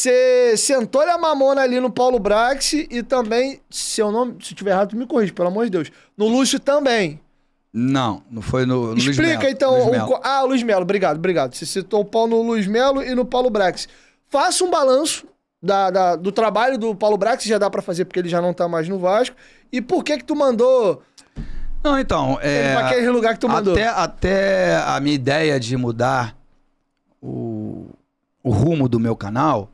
Você sentou-lhe a mamona ali no Paulo Brax e também, se eu tiver errado, tu me corrige, pelo amor de Deus. No Lúcio também. Não foi no Luiz Melo. Explica então. O Luiz Melo, obrigado. Você citou o pau no Luiz Melo e no Paulo Brax. Faça um balanço do trabalho do Paulo Brax, já dá pra fazer porque ele já não tá mais no Vasco. E por que tu mandou... Não, então... pra aquele lugar que tu mandou. Até a minha ideia de mudar o rumo do meu canal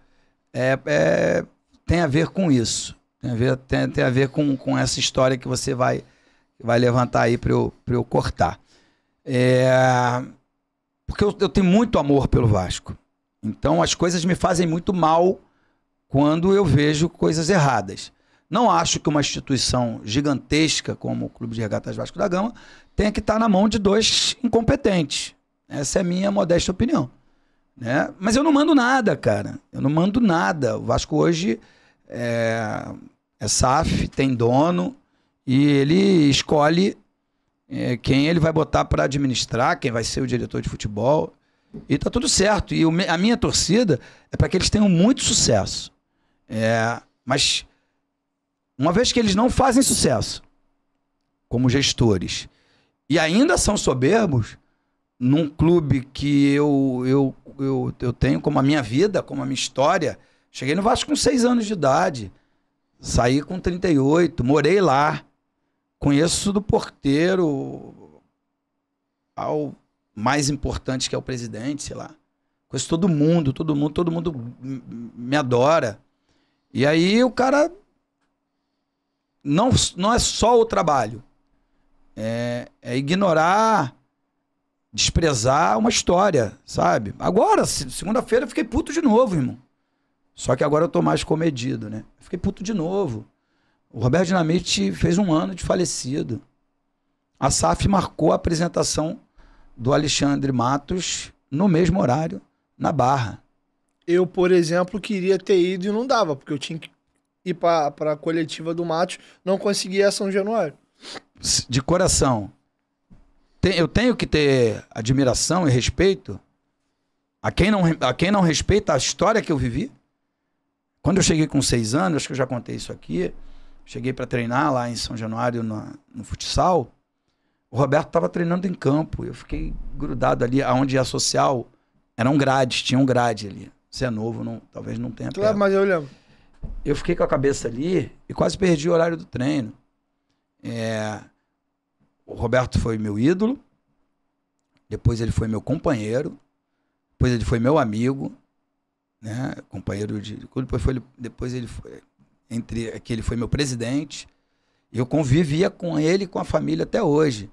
tem a ver com isso. Tem a ver com essa história que você vai levantar aí para eu cortar. Porque eu tenho muito amor pelo Vasco. Então as coisas me fazem muito mal quando eu vejo coisas erradas. Não acho que uma instituição gigantesca como o Clube de Regatas Vasco da Gama tenha que estar na mão de dois incompetentes. Essa é a minha modesta opinião. Né? Mas eu não mando nada, cara. Eu não mando nada. O Vasco hoje é SAF, tem dono, e ele escolhe quem ele vai botar para administrar, quem vai ser o diretor de futebol. E tá tudo certo. E a minha torcida é para que eles tenham muito sucesso. Mas uma vez que eles não fazem sucesso como gestores e ainda são soberbos, num clube que eu tenho como a minha vida, como a minha história. Cheguei no Vasco com 6 anos de idade, saí com 38, morei lá, conheço do porteiro ao mais importante que é o presidente, sei lá. Conheço todo mundo me adora. E aí o cara não é só o trabalho, é ignorar, desprezar uma história, sabe? Agora, segunda-feira, eu fiquei puto de novo, irmão. Só que agora eu tô mais comedido, né? Fiquei puto de novo. O Roberto Dinamite fez 1 ano de falecido. A SAF marcou a apresentação do Alexandre Matos no mesmo horário, na Barra. Eu, por exemplo, queria ter ido e não dava, porque eu tinha que ir pra coletiva do Matos, não conseguia a São Januário. De coração, eu tenho que ter admiração e respeito a quem não respeita a história que eu vivi. Quando eu cheguei com 6 anos, acho que eu já contei isso aqui, cheguei para treinar lá em São Januário no futsal, o Roberto estava treinando em campo, eu fiquei grudado ali, onde a social eram grades, tinha um grade ali. Você é novo, talvez não tenha. Claro, mas eu lembro. Eu fiquei com a cabeça ali e quase perdi o horário do treino. O Roberto foi meu ídolo, depois ele foi meu companheiro, depois ele foi meu amigo, né? Companheiro de depois ele foi ele foi meu presidente. Eu convivia com ele e com a família até hoje.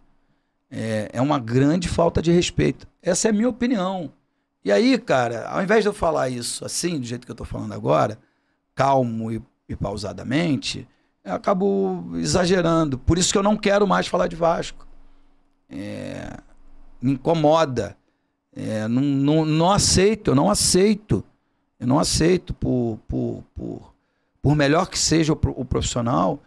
É uma grande falta de respeito. Essa é a minha opinião. E aí, cara, ao invés de eu falar isso assim, do jeito que eu tô falando agora, calmo e pausadamente, eu acabo exagerando. Por isso que eu não quero mais falar de Vasco. Me incomoda. Não aceito, eu não aceito. Eu não aceito por melhor que seja o profissional,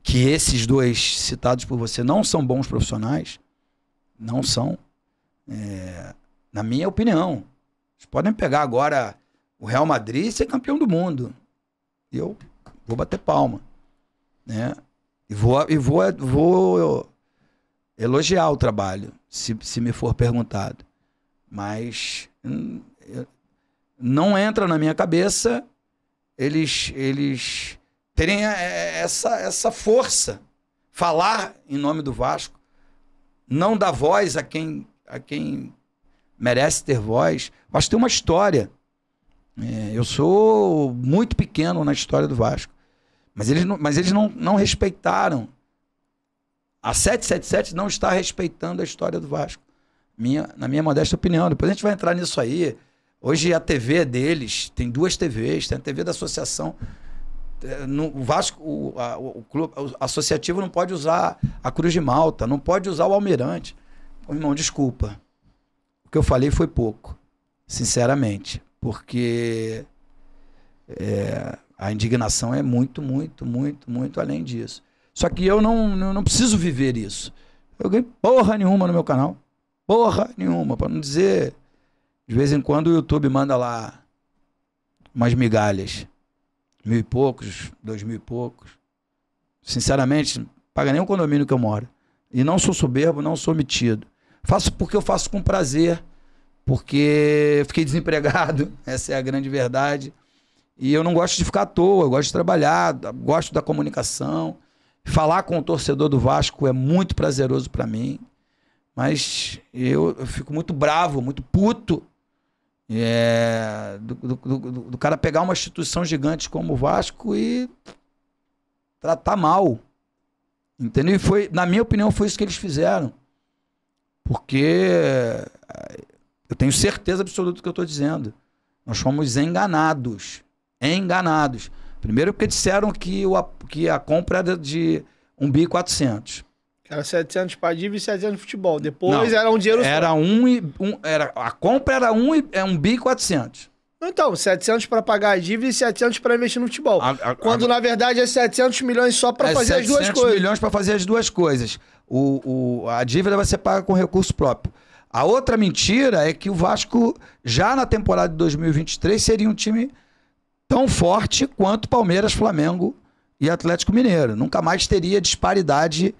que esses dois citados por você não são bons profissionais, não são, na minha opinião. Vocês podem pegar agora o Real Madrid e ser campeão do mundo. Eu vou bater palma, né? E vou elogiar o trabalho, se me for perguntado. Mas não entra na minha cabeça eles terem essa força, falar em nome do Vasco, não dar voz a quem merece ter voz. O Vasco tem uma história. Eu sou muito pequeno na história do Vasco, mas eles não respeitaram. A 777 não está respeitando a história do Vasco, na minha modesta opinião. Depois a gente vai entrar nisso aí. Hoje a TV deles, tem 2 TVs, tem a TV da associação. No Vasco, o clube associativo não pode usar a Cruz de Malta, não pode usar o Almirante. Pô, irmão, desculpa. O que eu falei foi pouco, sinceramente, porque a indignação é muito, muito, muito, muito além disso. Só que eu não preciso viver isso. Eu ganhei porra nenhuma no meu canal. Porra nenhuma, para não dizer... De vez em quando o YouTube manda lá umas migalhas. 1.000 e poucos, 2.000 e poucos. Sinceramente, não paga nem o condomínio que eu moro. E não sou soberbo, não sou metido. Faço porque eu faço com prazer, porque fiquei desempregado, essa é a grande verdade. E eu não gosto de ficar à toa, eu gosto de trabalhar, gosto da comunicação. Falar com o torcedor do Vasco é muito prazeroso para mim. Mas eu fico muito bravo, muito puto do cara pegar uma instituição gigante como o Vasco e tratar mal. Entendeu? E foi, na minha opinião, foi isso que eles fizeram. Porque eu tenho certeza absoluta do que eu estou dizendo. Nós fomos enganados. Enganados. Primeiro porque disseram que a compra era de 1.400 bi. Era 700 para dívida e 700 de futebol. Depois era um dinheiro era só. A compra era 1.400 bi. Então, 700 para pagar a dívida e 700 para investir no futebol. Quando, na verdade, é 700 milhões só para fazer as duas coisas. 700 milhões para fazer as duas coisas. A dívida vai ser paga com recurso próprio. A outra mentira é que o Vasco, já na temporada de 2023, seria um time tão forte quanto Palmeiras, Flamengo e Atlético Mineiro. Nunca mais teria disparidade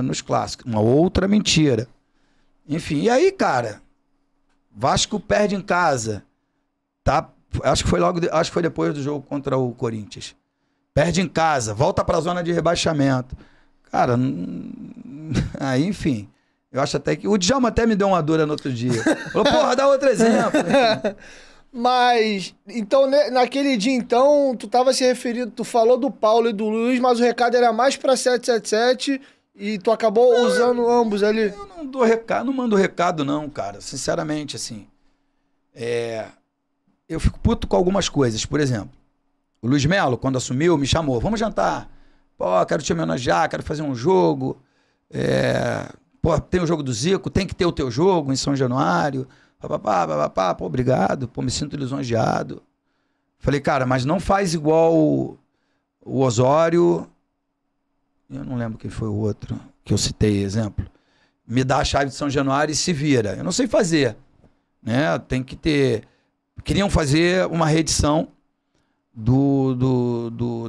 nos clássicos. Uma outra mentira. Enfim, e aí, cara, Vasco perde em casa. Tá? Acho que foi depois do jogo contra o Corinthians. Perde em casa, volta pra zona de rebaixamento. Cara, aí, enfim. Eu acho até que... O Djalma até me deu uma dura no outro dia. Falou, porra, dá outro exemplo. Mas, então, naquele dia, então, tu tava se referindo, tu falou do Paulo e do Luiz, mas o recado era mais pra 777 e tu acabou usando ambos ali. Eu não dou recado, não mando recado não, cara. Sinceramente, assim. Eu fico puto com algumas coisas. Por exemplo, o Luiz Melo, quando assumiu, me chamou. Vamos jantar. Pô, quero te homenagear, quero fazer um jogo. Pô, tem o jogo do Zico, tem que ter o teu jogo em São Januário. Pô, obrigado. Pô, me sinto lisonjeado. Falei, cara, mas não faz igual o Osório. Eu não lembro quem foi o outro que eu citei, exemplo. Me dá a chave de São Januário e se vira. Eu não sei fazer. Né? Tem que ter... Queriam fazer uma reedição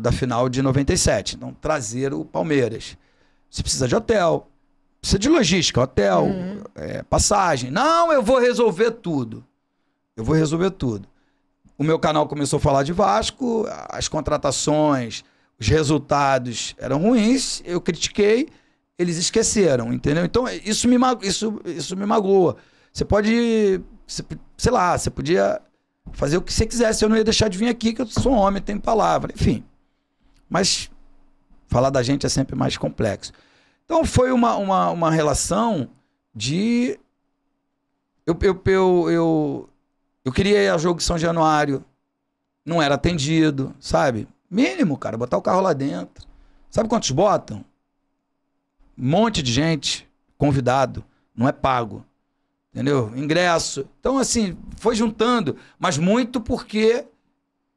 da final de 97. Então, trazer o Palmeiras. Você precisa de hotel. Precisa de logística, hotel, passagem. Não, eu vou resolver tudo. Eu vou resolver tudo. O meu canal começou a falar de Vasco, as contratações, os resultados eram ruins, eu critiquei, eles esqueceram, entendeu? Então, isso me magoa. Você pode, sei lá, você podia fazer o que você quisesse, eu não ia deixar de vir aqui, que eu sou homem, tenho palavra, enfim. Mas falar da gente é sempre mais complexo. Então foi uma relação de... Eu queria ir ao jogo de São Januário, não era atendido, sabe? Mínimo, cara, botar o carro lá dentro. Sabe quantos botam? Um monte de gente convidado, não é pago. Entendeu? Ingresso. Então, assim, foi juntando, mas muito porque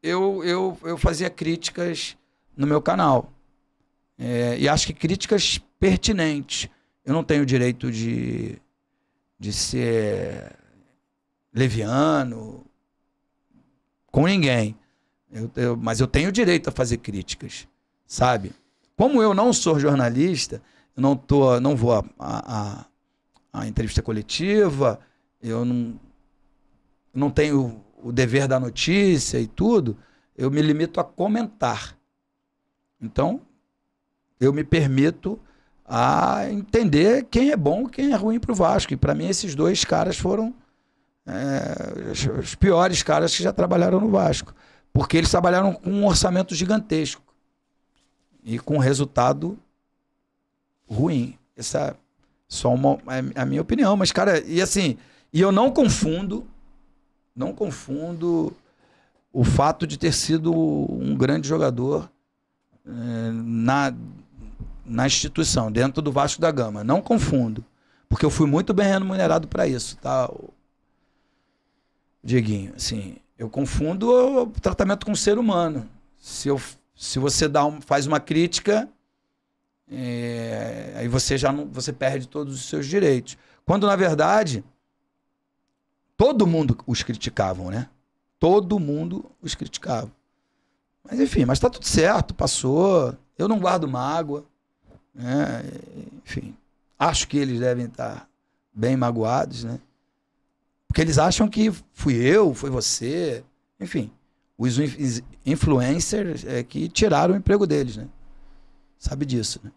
eu fazia críticas no meu canal. E acho que críticas pertinentes. Eu não tenho o direito de ser leviano com ninguém. Mas eu tenho o direito a fazer críticas, sabe? Como eu não sou jornalista, eu não vou a entrevista coletiva, eu não tenho o dever da notícia e tudo, eu me limito a comentar. Então, eu me permito a entender quem é bom e quem é ruim para o Vasco. E para mim, esses dois caras foram os piores caras que já trabalharam no Vasco. Porque eles trabalharam com um orçamento gigantesco e com um resultado ruim. Essa é só a minha opinião. Mas, cara, e assim, eu não confundo o fato de ter sido um grande jogador na instituição, dentro do Vasco da Gama. Não confundo. Porque eu fui muito bem remunerado para isso, tá, Dieguinho? Assim, eu confundo o tratamento com o ser humano. Se você faz uma crítica, aí você você perde todos os seus direitos. Quando, na verdade, todo mundo os criticavam, né? todo mundo os criticava. Mas enfim, mas tá tudo certo, passou. Eu não guardo mágoa, né? Enfim, acho que eles devem estar bem magoados, né? Porque eles acham que fui eu, foi você, enfim, os influencers que tiraram o emprego deles, né? Sabe disso, né?